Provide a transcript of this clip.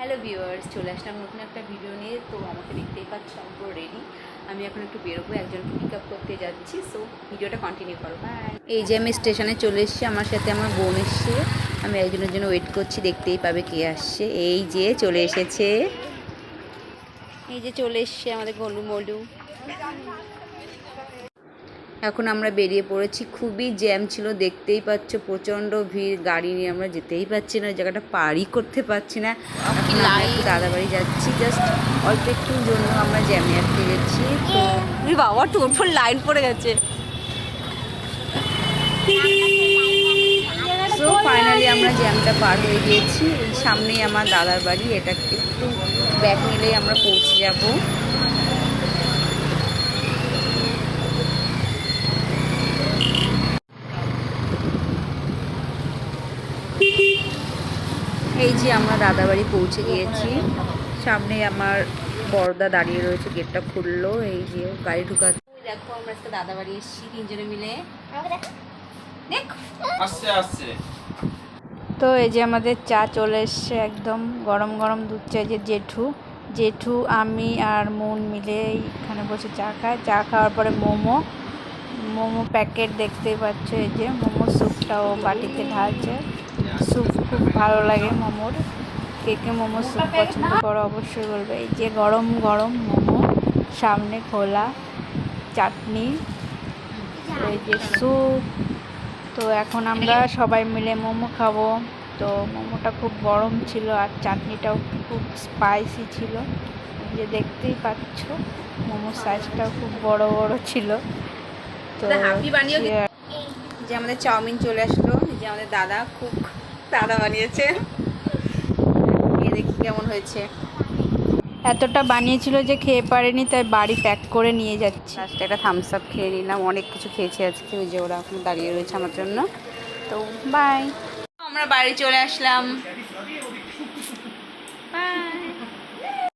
Hello viewers, চলে আসলাম নতুন একটা ভিডিও নিয়ে। তো আমাকে দেখতেই পাচ্ছ, আমি পুরো রেডি। আমি এখন একটু বেরোবো, একজনকে পিক আপ করতে যাচ্ছি। সো ভিডিওটা কন্টিনিউ করো, বাই। এই যে আমি স্টেশনে চলে এসেছি, আমার সাথে আমার বোন এসছে। আমি একজনের জন্য ওয়েট করছি, দেখতেই পাবে কে আসছে। এই যে চলে এসেছে, এই যে চলে এসছে আমাদের গোলু মোলু। এখন আমরা বেরিয়ে পড়েছি, খুবই জ্যাম ছিল, দেখতেই পাচ্ছ প্রচণ্ড ভিড়, গাড়ি নিয়ে আমরা যেতেই পারছি না, জায়গাটা পারই করতে পারছি না। এখন আমরা একটু দাদাবাড়ি যাচ্ছি, জাস্ট অল্প একটুর জন্য আমরা জ্যামে আটকে গেছি। তো বাবা টোটোর ফুল লাইন পড়ে গেছে। তো ফাইনালি আমরা জ্যামটা পার হয়ে গিয়েছি। এই সামনেই আমার দাদার বাড়ি, এটা একটু ব্যাক নিলেই আমরা পৌঁছে যাব। এই যে আমরা দাদাবাড়ি পৌঁছে গিয়েছি, সামনে আমার বড়দা দাঁড়িয়ে রয়েছে, গেটটা খুললো। এই যে গাড়ি ঢুকাচ্ছে। দেখো আমরা আজকে দাদাবাড়ি এসেছি তিনজনে মিলে। তো এই যে আমাদের চা চলে এসছে, একদম গরম গরম দুধ চা। যে জেঠু আমি আর মন মিলে এখানে বসে চা খায়। চা খাওয়ার পরে মোমো প্যাকেট দেখতেই পাচ্ছ। এই যে মোমো স্যুপটাও বাটিতে ঢালছে। স্যুপ খুব ভালো লাগে মোমোর। কে কে মোমো স্যুপ পছন্দ করো অবশ্যই বলবে। এই যে গরম গরম মোমো, সামনে খোলা চাটনি, এই যে স্যুপ। তো এখন আমরা সবাই মিলে মোমো খাবো। তো মোমোটা খুব গরম ছিল আর চাটনিটাও খুব স্পাইসি ছিল। যে দেখতেই পাচ্ছ মোমোর সাইজটাও খুব বড় বড় ছিল। তো যে আমাদের চাউমিন চলে আসলো, যে আমাদের দাদা বানিয়েছে। দেখি কেমন হয়েছে। এতটা বানিয়েছিল যে খেয়ে পারেনি, তাই বাড়ি প্যাক করে নিয়ে যাচ্ছি। লাস্টে একটা থামস আপ খেয়ে নিলাম, অনেক কিছু খেয়েছি আজকে। ওই যে ওরা এখন দাঁড়িয়ে রয়েছে আমার জন্য। তো বাই, আমরা বাড়ি চলে আসলাম, বাই।